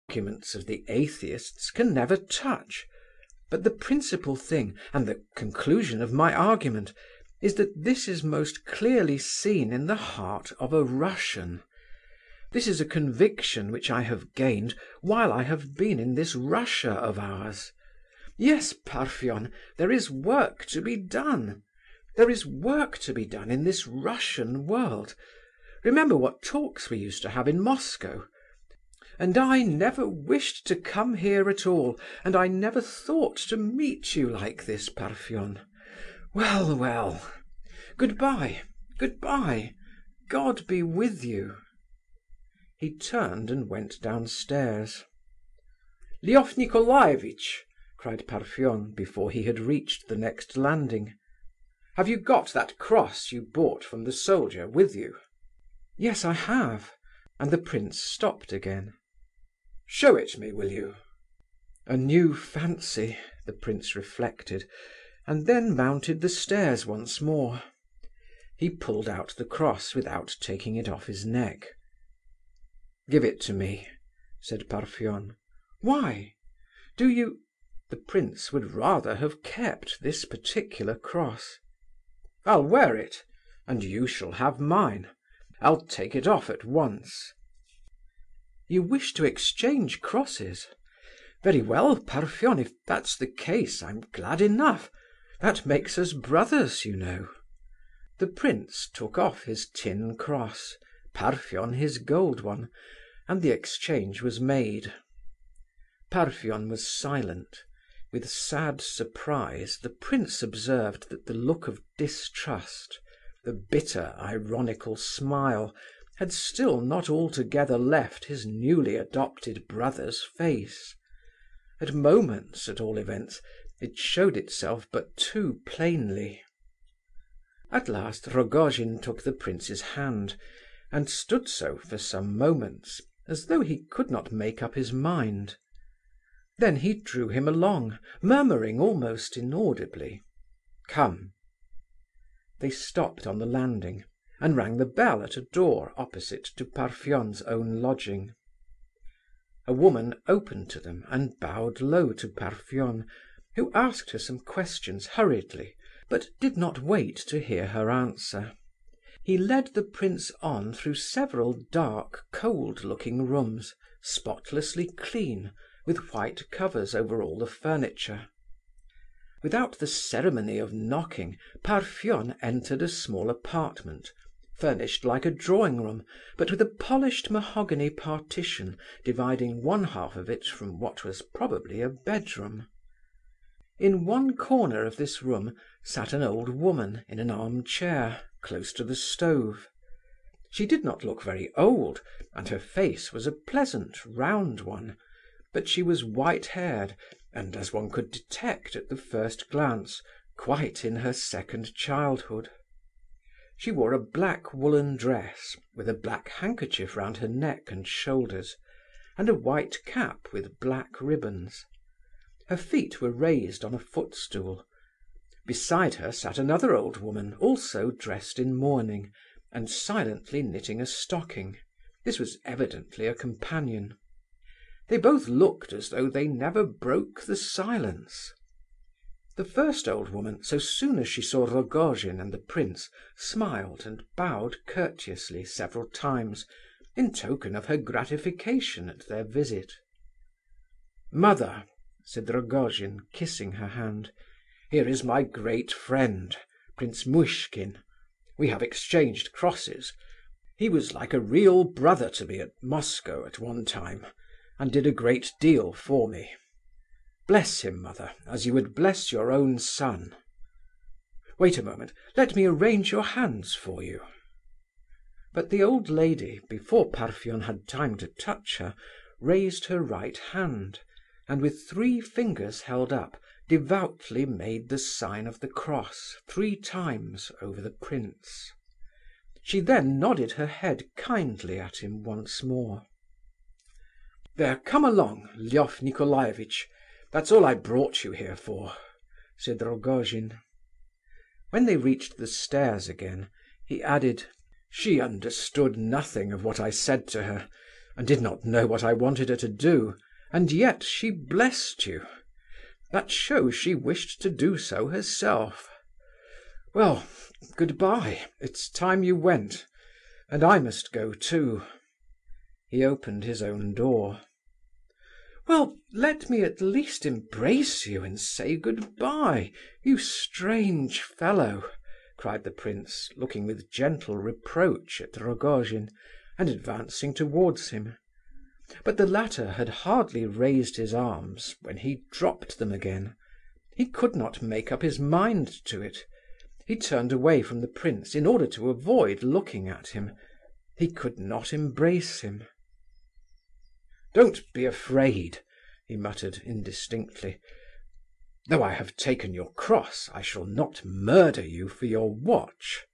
arguments of the atheists can never touch. But the principal thing, and the conclusion of my argument, is that this is most clearly seen in the heart of a Russian. This is a conviction which I have gained while I have been in this Russia of ours. Yes, Parfen, there is work to be done. There is work to be done in this Russian world. Remember what talks we used to have in Moscow. And I never wished to come here at all, and I never thought to meet you like this, Parfen. Well, well. Goodbye, goodbye. God be with you." He turned and went downstairs. "Lef Nicolaievitch!" cried Parfen before he had reached the next landing. "Have you got that cross you bought from the soldier with you?" "Yes, I have," and the prince stopped again. "Show it me, will you?" A new fancy, the prince reflected, and then mounted the stairs once more. He pulled out the cross without taking it off his neck. "Give it to me," said Parfen. "Why? Do you—" The prince would rather have kept this particular cross. "I'll wear it, and you shall have mine. I'll take it off at once." "You wish to exchange crosses? Very well, Parfen, if that's the case, I'm glad enough. That makes us brothers, you know." The prince took off his tin cross, Parfen his gold one, and the exchange was made. Parfen was silent. With sad surprise, the prince observed that the look of distrust, the bitter, ironical smile, had still not altogether left his newly adopted brother's face. At moments, at all events, it showed itself but too plainly. At last Rogojin took the prince's hand, and stood so for some moments, as though he could not make up his mind. Then he drew him along, murmuring almost inaudibly, "Come." They stopped on the landing, and rang the bell at a door opposite to Parfen's own lodging. A woman opened to them and bowed low to Parfen, who asked her some questions hurriedly, but did not wait to hear her answer. He led the prince on through several dark, cold-looking rooms, spotlessly clean, with white covers over all the furniture. Without the ceremony of knocking, Parfen entered a small apartment, furnished like a drawing-room, but with a polished mahogany partition dividing one half of it from what was probably a bedroom. In one corner of this room sat an old woman in an arm-chair, close to the stove. She did not look very old, and her face was a pleasant, round one, but she was white-haired, and, as one could detect at the first glance, quite in her second childhood. She wore a black woolen dress, with a black handkerchief round her neck and shoulders, and a white cap with black ribbons. Her feet were raised on a footstool. Beside her sat another old woman, also dressed in mourning, and silently knitting a stocking. This was evidently a companion. They both looked as though they never broke the silence. The first old woman, so soon as she saw Rogojin and the prince, smiled and bowed courteously several times, in token of her gratification at their visit. "Mother," said Rogojin, kissing her hand, "here is my great friend, Prince Muishkin. We have exchanged crosses. He was like a real brother to me at Moscow at one time, and did a great deal for me. Bless him, mother, as you would bless your own son. Wait a moment, let me arrange your hands for you." But the old lady, before Parfen had time to touch her, raised her right hand, and with 3 fingers held up, devoutly made the sign of the cross 3 times over the prince. She then nodded her head kindly at him once more. "There, come along, Lef Nicolaievitch. That's all I brought you here for," said Rogojin. When they reached the stairs again, he added, "She understood nothing of what I said to her. and did not know what I wanted her to do, and yet she blessed you. That shows she wished to do so herself. Well, good-bye. It's time you went, and I must go too." He opened his own door. "Well, let me at least embrace you and say good-bye, you strange fellow," cried the prince, looking with gentle reproach at Rogojin, and advancing towards him. But the latter had hardly raised his arms when he dropped them again. He could not make up his mind to it. He turned away from the prince in order to avoid looking at him. He could not embrace him. "Don't be afraid," he muttered indistinctly. "Though I have taken your cross, I shall not murder you for your watch."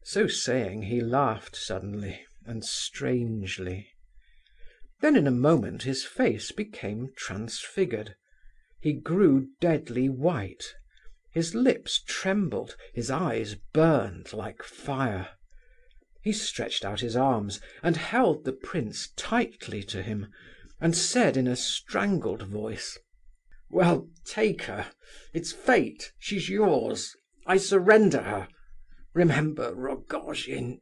So saying, he laughed suddenly and strangely. Then in a moment his face became transfigured. He grew deadly white. His lips trembled, his eyes burned like fire. He stretched out his arms and held the prince tightly to him, and said in a strangled voice: "Well, take her. It's fate. She's yours. I surrender her. Remember, Rogojin."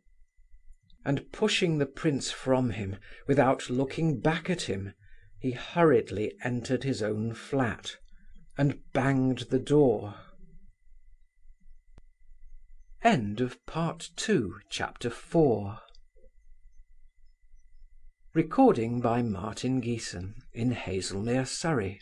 And pushing the prince from him, without looking back at him, he hurriedly entered his own flat and banged the door. End of Part 2, Chapter 4. Recording by Martin Geeson in Hazelmere, Surrey.